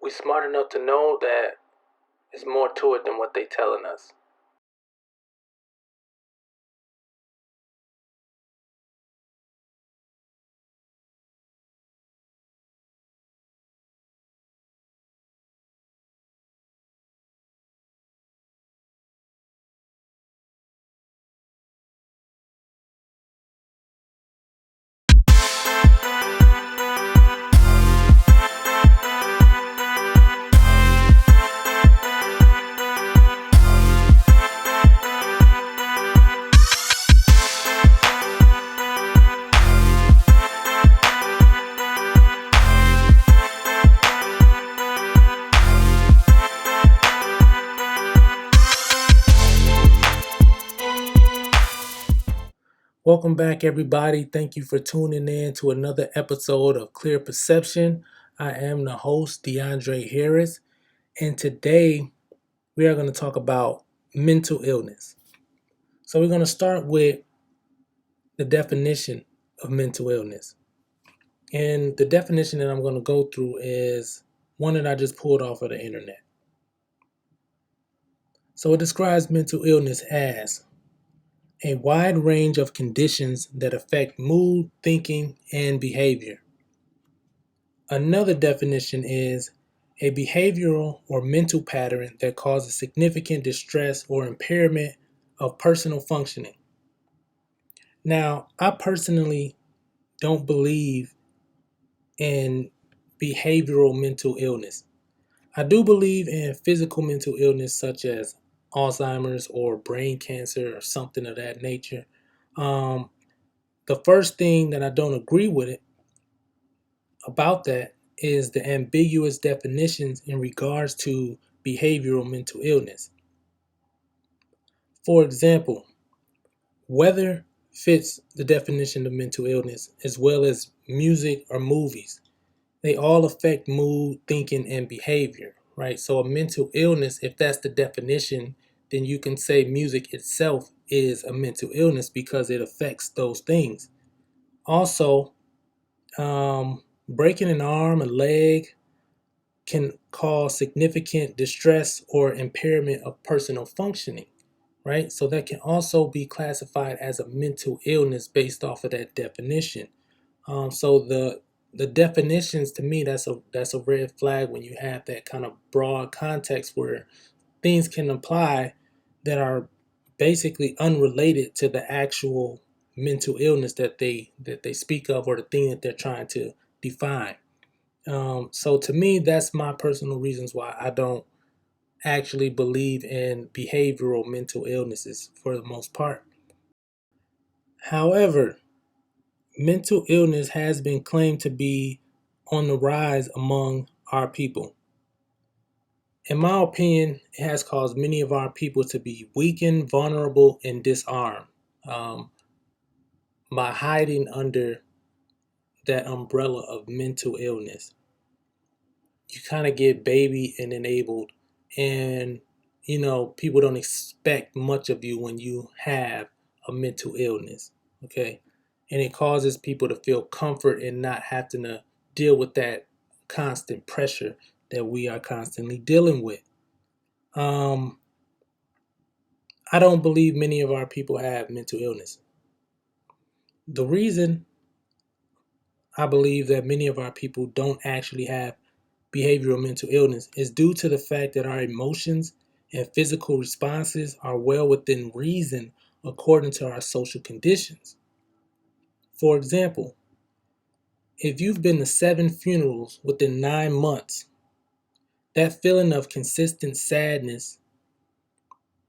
we smart enough to know that there's more to it than what they telling us. Welcome back, everybody. Thank you for tuning in to another episode of Clear Perception. I am the host, DeAndre Harris, and today we are going to talk about mental illness. So we're going to start with the definition of mental illness. And the definition that I'm going to go through is one that I just pulled off of the internet. So it describes mental illness as a wide range of conditions that affect mood, thinking, and behavior. Another definition is a behavioral or mental pattern that causes significant distress or impairment of personal functioning. Now, I personally don't believe in behavioral mental illness. I do believe in physical mental illness such as Alzheimer's or brain cancer or something of that nature. The first thing that I don't agree with it about that is the ambiguous definitions in regards to behavioral mental illness. For example, weather fits the definition of mental illness as well as music or movies. They all affect mood, thinking, and behavior, right? So a mental illness, if that's the definition, then you can say music itself is a mental illness because it affects those things. Also, breaking an arm, a leg, can cause significant distress or impairment of personal functioning, right? So that can also be classified as a mental illness based off of that definition. So the definitions, to me, that's a red flag when you have that kind of broad context where things can apply that are basically unrelated to the actual mental illness that they speak of or the thing that they're trying to define. So to me, that's my personal reasons why I don't actually believe in behavioral mental illnesses for the most part. However, mental illness has been claimed to be on the rise among our people. In my opinion, it has caused many of our people to be weakened, vulnerable, and disarmed by hiding under that umbrella of mental illness. You kind of get baby and enabled, and people don't expect much of you when you have a mental illness. Okay, and it causes people to feel comfort and not having to deal with that constant pressure that we are constantly dealing with. I don't believe many of our people have mental illness. The reason I believe that many of our people don't actually have behavioral mental illness is due to the fact that our emotions and physical responses are well within reason according to our social conditions. For example, if you've been to 7 funerals within 9 months, that feeling of consistent sadness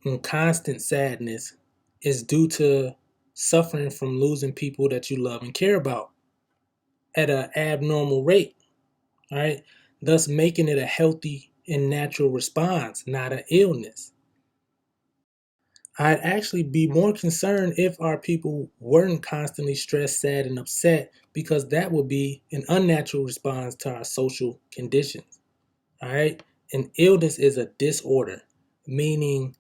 and constant sadness is due to suffering from losing people that you love and care about at an abnormal rate, all right? Thus making it a healthy and natural response, not an illness. I'd actually be more concerned if our people weren't constantly stressed, sad, and upset, because that would be an unnatural response to our social conditions. All right? An illness is a disorder, meaning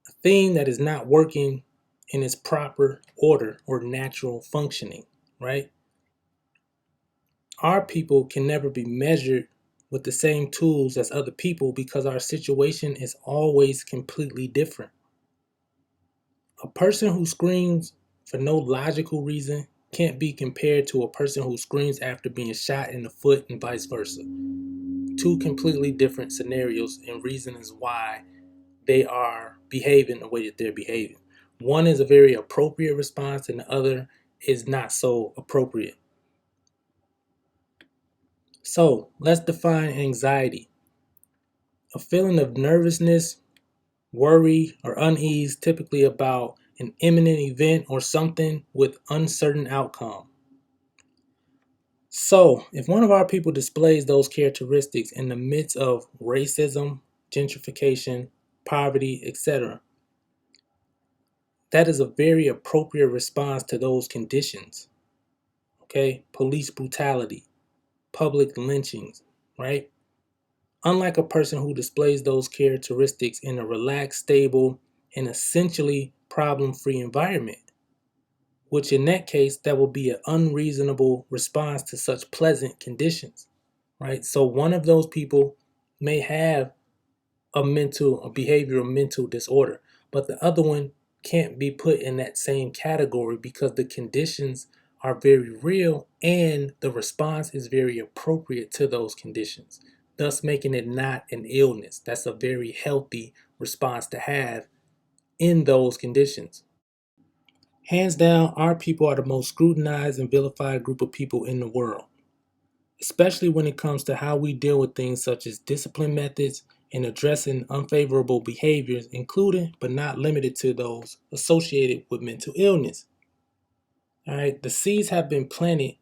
a thing that is not working in its proper order or natural functioning, right? Our people can never be measured with the same tools as other people because our situation is always completely different. A person who screams for no logical reason can't be compared to a person who screams after being shot in the foot and vice versa. Two completely different scenarios and reasons why they are behaving the way that they're behaving. One is a very appropriate response and the other is not so appropriate. So let's define anxiety. A feeling of nervousness, worry, or unease, typically about an imminent event or something with uncertain outcome. So, if one of our people displays those characteristics in the midst of racism, gentrification, poverty, etc., that is a very appropriate response to those conditions. Okay? Police brutality, public lynchings, right? Unlike a person who displays those characteristics in a relaxed, stable, and essentially problem-free environment, which in that case, that will be an unreasonable response to such pleasant conditions, right? So one of those people may have a behavioral mental disorder, but the other one can't be put in that same category because the conditions are very real and the response is very appropriate to those conditions, thus making it not an illness. That's a very healthy response to have in those conditions. Hands down, our people are the most scrutinized and vilified group of people in the world, especially when it comes to how we deal with things such as discipline methods and addressing unfavorable behaviors, including but not limited to those associated with mental illness. All right, the seeds have been planted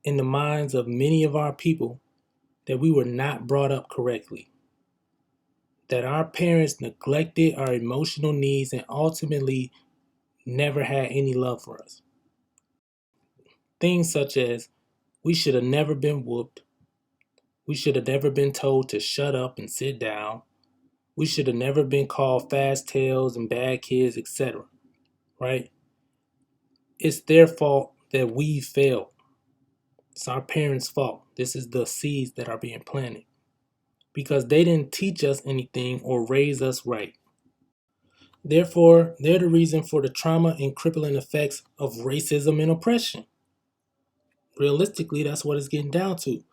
in the minds of many of our people that we were not brought up correctly, that our parents neglected our emotional needs and ultimately never had any love for us. Things such as we should have never been whooped. We should have never been told to shut up and sit down. We should have never been called fast tails and bad kids, etc. Right? It's their fault that we failed. It's our parents' fault. This is the seeds that are being planted because they didn't teach us anything or raise us right. Therefore, they're the reason for the trauma and crippling effects of racism and oppression. Realistically, that's what it's getting down to.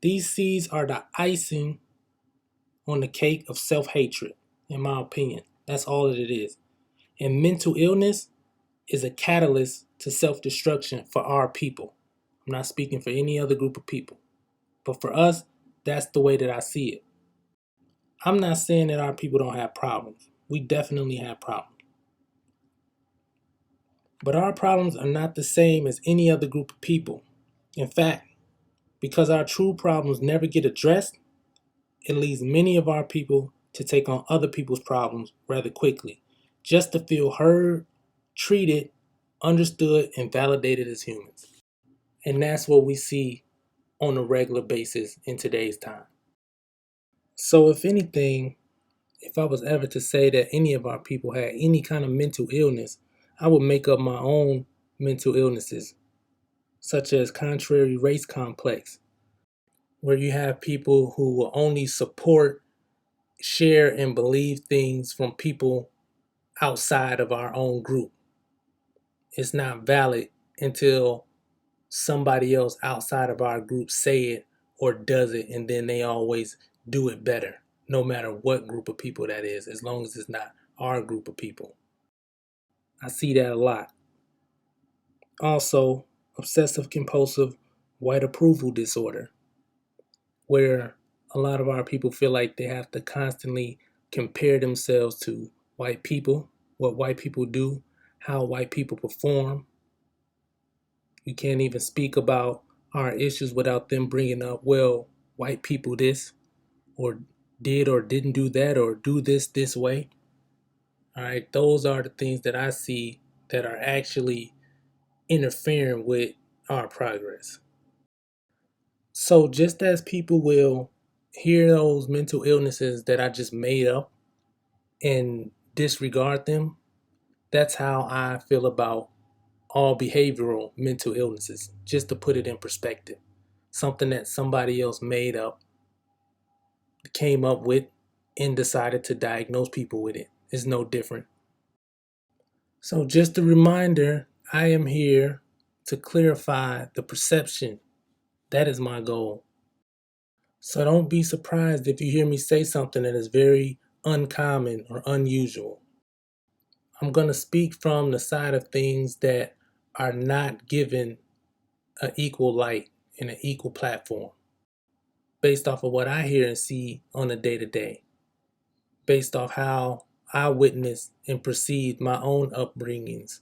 These seeds are the icing on the cake of self-hatred, in my opinion. That's all that it is. And mental illness is a catalyst to self-destruction for our people. I'm not speaking for any other group of people. But for us, that's the way that I see it. I'm not saying that our people don't have problems. We definitely have problems. But our problems are not the same as any other group of people. In fact, because our true problems never get addressed, it leads many of our people to take on other people's problems rather quickly, just to feel heard, treated, understood, and validated as humans. And that's what we see on a regular basis in today's time. So, if anything, if I was ever to say that any of our people had any kind of mental illness, I would make up my own mental illnesses, such as contrary race complex, where you have people who will only support, share, and believe things from people outside of our own group. It's not valid until somebody else outside of our group say it or does it, and then they always do it better, no matter what group of people that is, as long as it's not our group of people. I see that a lot. Also, obsessive compulsive white approval disorder, where a lot of our people feel like they have to constantly compare themselves to white people, what white people do, how white people perform. You can't even speak about our issues without them bringing up, well, white people this, or did or didn't do that, or do this way. All right, those are the things that I see that are actually interfering with our progress. So just as people will hear those mental illnesses that I just made up and disregard them, that's how I feel about all behavioral mental illnesses, just to put it in perspective. Something that somebody else made up came up with and decided to diagnose people with it. It's no different. So, just a reminder, I am here to clarify the perception. That is my goal. So, don't be surprised if you hear me say something that is very uncommon or unusual. I'm going to speak from the side of things that are not given an equal light and an equal platform based off of what I hear and see on a day to day, based off how I witnessed and perceived my own upbringings,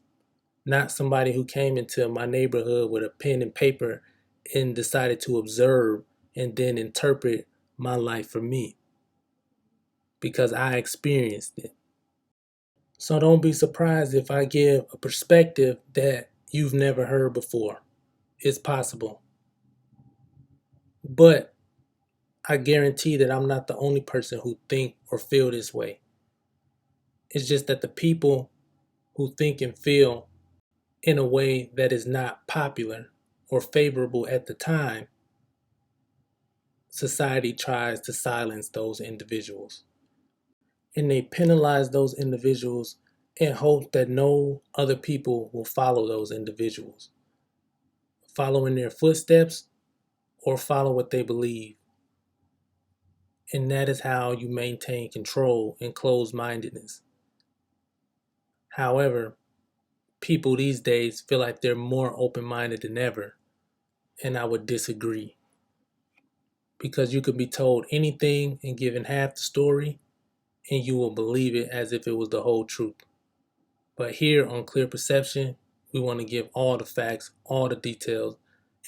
not somebody who came into my neighborhood with a pen and paper and decided to observe and then interpret my life for me because I experienced it. So don't be surprised if I give a perspective that you've never heard before. It's possible. But I guarantee that I'm not the only person who think or feel this way. It's just that the people who think and feel in a way that is not popular or favorable at the time, society tries to silence those individuals. And they penalize those individuals in hopes that no other people will follow those individuals, follow in their footsteps or follow what they believe. And that is how you maintain control and closed mindedness. However, people these days feel like they're more open minded than ever, and I would disagree. Because you could be told anything and given half the story, and you will believe it as if it was the whole truth. But here on Clear Perception, we want to give all the facts, all the details,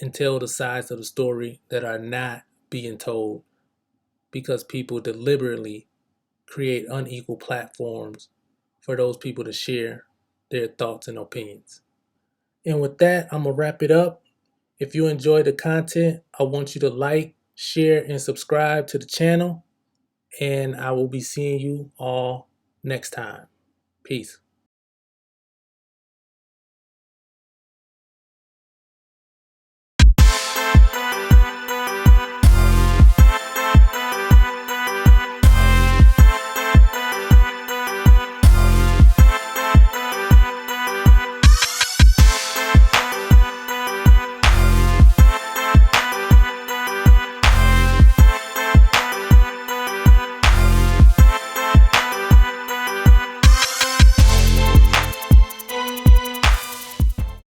and tell the sides of the story that are not being told because people deliberately create unequal platforms for those people to share their thoughts and opinions. And with that, I'm going to wrap it up. If you enjoy the content, I want you to like, share, and subscribe to the channel. And I will be seeing you all next time. Peace.